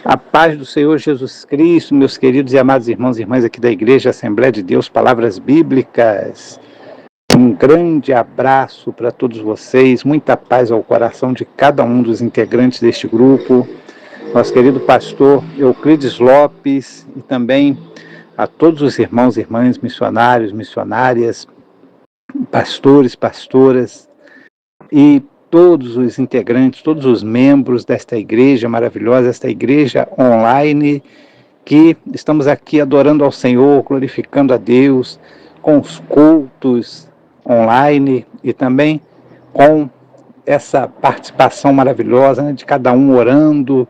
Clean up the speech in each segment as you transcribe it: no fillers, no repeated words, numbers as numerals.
A paz do Senhor Jesus Cristo, meus queridos e amados irmãos e irmãs aqui da Igreja Assembleia de Deus, Palavras Bíblicas. Um grande abraço para todos vocês, muita paz ao coração de cada um dos integrantes deste grupo, nosso querido pastor Euclides Lopes e também a todos os irmãos e irmãs, missionários, missionárias, pastores, pastoras e todos os integrantes, todos os membros desta igreja maravilhosa, esta igreja online, que estamos aqui adorando ao Senhor, glorificando a Deus, com os cultos online e também com essa participação maravilhosa, né, de cada um orando,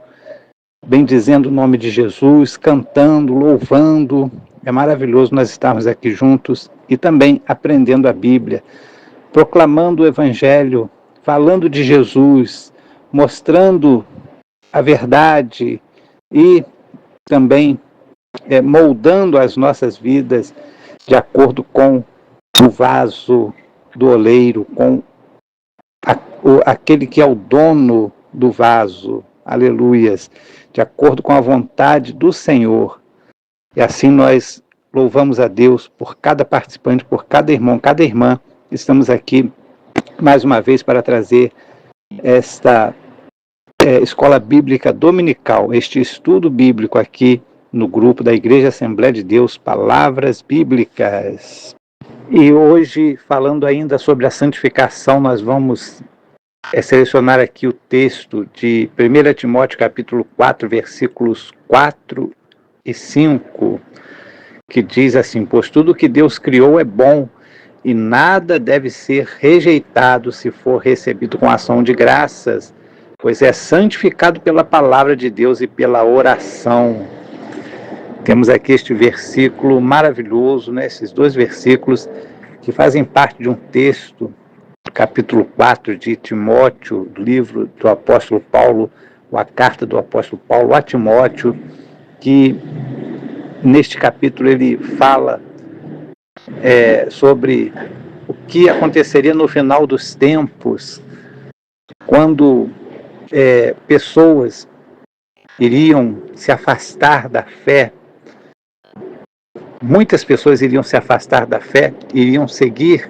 bendizendo o nome de Jesus, cantando, louvando. É maravilhoso nós estarmos aqui juntos e também aprendendo a Bíblia, proclamando o Evangelho, falando de Jesus, mostrando a verdade e também moldando as nossas vidas de acordo com o vaso do oleiro, com aquele que é o dono do vaso, aleluias, de acordo com a vontade do Senhor. E assim nós louvamos a Deus por cada participante, por cada irmão, cada irmã. Estamos aqui mais uma vez para trazer esta escola bíblica dominical, este estudo bíblico aqui no grupo da Igreja Assembleia de Deus, Palavras Bíblicas. E hoje, falando ainda sobre a santificação, nós vamos selecionar aqui o texto de 1 Timóteo capítulo 4, versículos 4 e 5, que diz assim: pois tudo que Deus criou é bom, e nada deve ser rejeitado se for recebido com ação de graças, pois é santificado pela palavra de Deus e pela oração. Temos aqui este versículo maravilhoso, né? Esses dois versículos que fazem parte de um texto, capítulo 4 de Timóteo, do livro do apóstolo Paulo, ou a carta do apóstolo Paulo a Timóteo, que neste capítulo ele fala sobre o que aconteceria no final dos tempos, quando pessoas iriam se afastar da fé. Muitas pessoas iriam se afastar da fé, iriam seguir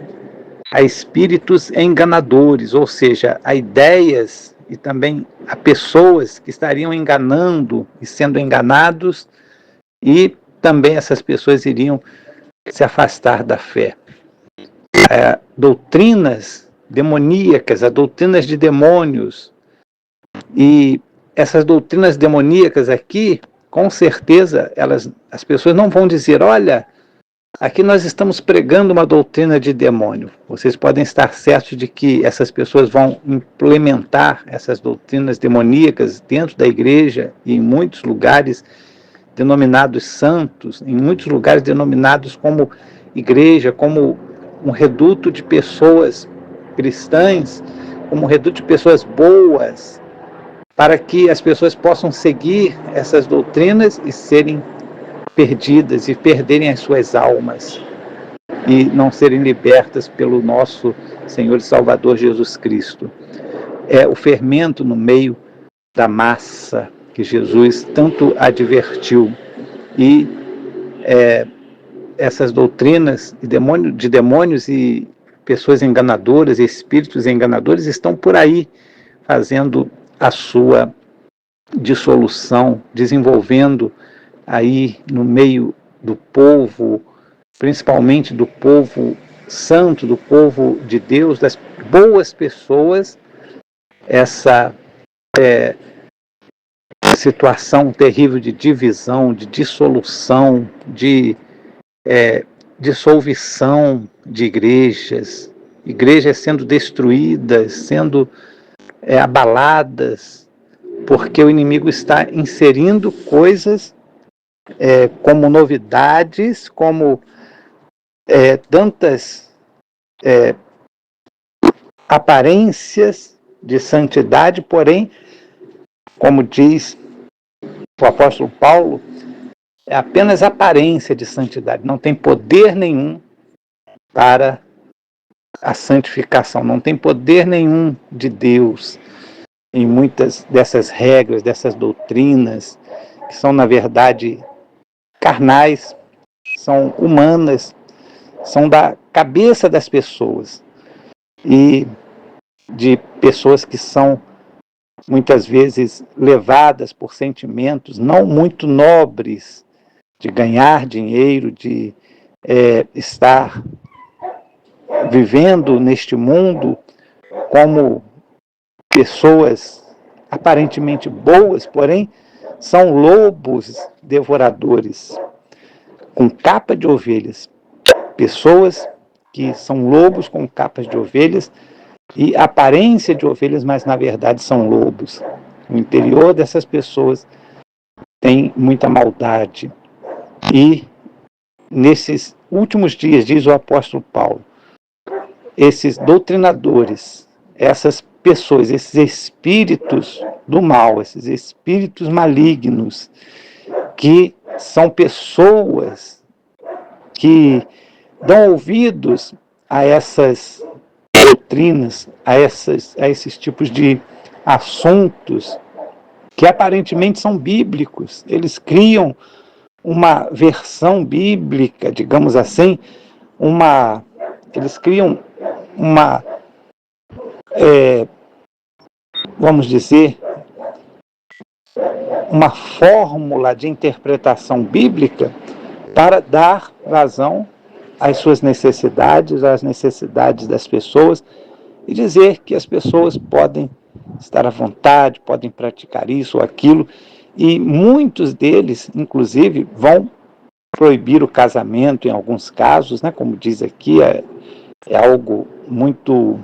a espíritos enganadores, ou seja, a ideias e também a pessoas que estariam enganando e sendo enganados, e também essas pessoas iriam se afastar da fé. Doutrinas demoníacas, doutrinas de demônios, e essas doutrinas demoníacas aqui, com certeza, as pessoas não vão dizer: olha, aqui nós estamos pregando uma doutrina de demônio. Vocês podem estar certos de que essas pessoas vão implementar essas doutrinas demoníacas dentro da igreja e em muitos lugares denominados santos, em muitos lugares denominados como igreja, como um reduto de pessoas cristãs, como um reduto de pessoas boas, para que as pessoas possam seguir essas doutrinas e serem perdidas e perderem as suas almas e não serem libertas pelo nosso Senhor e Salvador Jesus Cristo. É o fermento no meio da massa que Jesus tanto advertiu. E essas doutrinas de demônios e pessoas enganadoras, espíritos enganadores, estão por aí fazendo a sua dissolução, desenvolvendo aí no meio do povo, principalmente do povo santo, do povo de Deus, das boas pessoas, essa situação terrível de divisão, de dissolução, de dissolução de igrejas sendo destruídas, sendo abaladas, porque o inimigo está inserindo coisas como novidades, como tantas aparências de santidade, porém, como diz o apóstolo Paulo, é apenas aparência de santidade, não tem poder nenhum para a santificação, não tem poder nenhum de Deus. em muitas dessas regras, dessas doutrinas, que são, na verdade, carnais, são humanas, são da cabeça das pessoas e de pessoas que são muitas vezes levadas por sentimentos não muito nobres de ganhar dinheiro, de estar vivendo neste mundo como pessoas aparentemente boas, porém são lobos devoradores com capa de ovelhas. Pessoas que são lobos com capas de ovelhas e aparência de ovelhas, mas na verdade são lobos. O interior dessas pessoas tem muita maldade. E nesses últimos dias, diz o apóstolo Paulo, esses doutrinadores, essas pessoas, esses espíritos do mal, esses espíritos malignos, que são pessoas que dão ouvidos a essas doutrinas, a esses tipos de assuntos que aparentemente são bíblicos. Eles criam uma versão bíblica, digamos assim, eles criam uma, vamos dizer, uma fórmula de interpretação bíblica para dar vazão às suas necessidades, às necessidades das pessoas, e dizer que as pessoas podem estar à vontade, podem praticar isso ou aquilo, e muitos deles, inclusive, vão proibir o casamento em alguns casos, né? Como diz aqui, é algo muito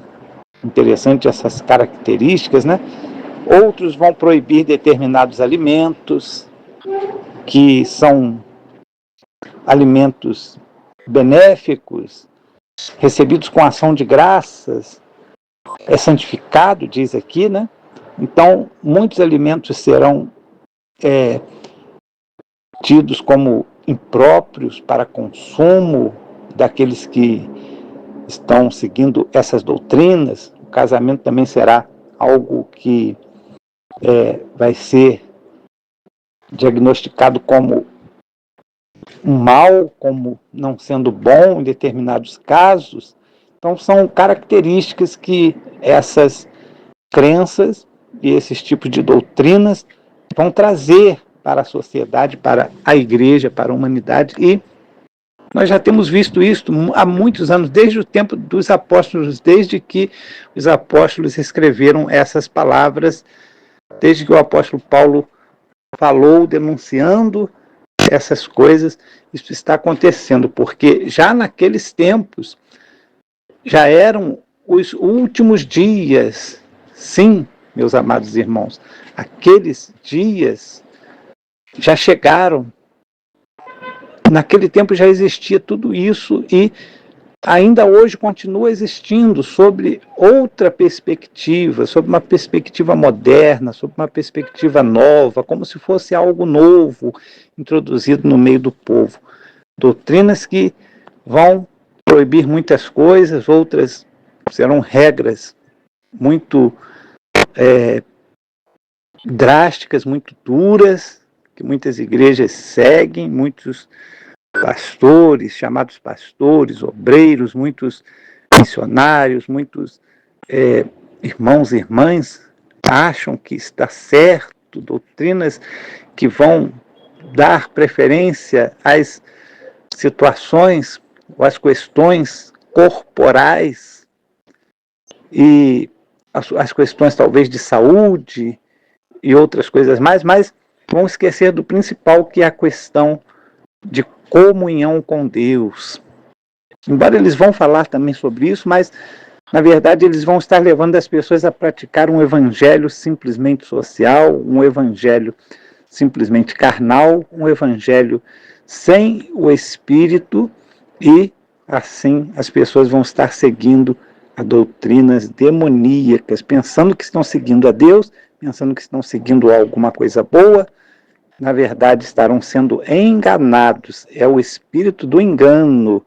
interessante essas características, né? Outros vão proibir determinados alimentos, que são alimentos benéficos, recebidos com ação de graças, é santificado, diz aqui, né? Então, muitos alimentos serão tidos como impróprios para consumo daqueles que estão seguindo essas doutrinas. O casamento também será algo que vai ser diagnosticado como um mal, como não sendo bom em determinados casos. Então, são características que essas crenças e esses tipos de doutrinas vão trazer para a sociedade, para a igreja, para a humanidade. E nós já temos visto isso há muitos anos, desde o tempo dos apóstolos, desde que os apóstolos escreveram essas palavras, desde que o apóstolo Paulo falou denunciando essas coisas. Isso está acontecendo, porque já naqueles tempos já eram os últimos dias. Sim, meus amados irmãos, aqueles dias já chegaram. Naquele tempo já existia tudo isso e ainda hoje continua existindo sobre outra perspectiva, sobre uma perspectiva moderna, sobre uma perspectiva nova, como se fosse algo novo introduzido no meio do povo. Doutrinas que vão proibir muitas coisas, outras serão regras muito drásticas, muito duras, que muitas igrejas seguem, muitos pastores, chamados pastores, obreiros, muitos missionários, muitos irmãos e irmãs acham que está certo, doutrinas que vão dar preferência às situações, ou às questões corporais e as questões talvez de saúde e outras coisas mais, mas vão esquecer do principal, que é a questão de comunhão com Deus. Embora eles vão falar também sobre isso, mas na verdade eles vão estar levando as pessoas a praticar um evangelho simplesmente social, um evangelho simplesmente carnal, um evangelho sem o Espírito, e assim as pessoas vão estar seguindo a doutrinas demoníacas, pensando que estão seguindo a Deus, pensando que estão seguindo alguma coisa boa. Na verdade estarão sendo enganados. É o espírito do engano,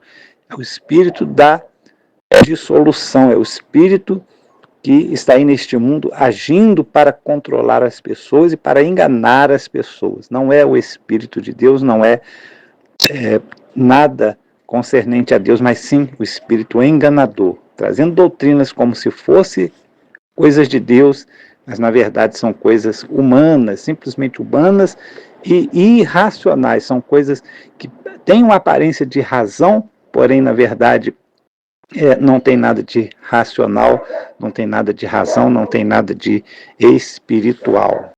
é o espírito da dissolução, é o espírito que está aí neste mundo agindo para controlar as pessoas e para enganar as pessoas. Não é o Espírito de Deus, não é nada concernente a Deus, mas sim o espírito enganador, trazendo doutrinas como se fosse coisas de Deus, mas na verdade são coisas humanas, simplesmente humanas e irracionais, são coisas que têm uma aparência de razão, porém na verdade não tem nada de racional, não tem nada de razão, não tem nada de espiritual.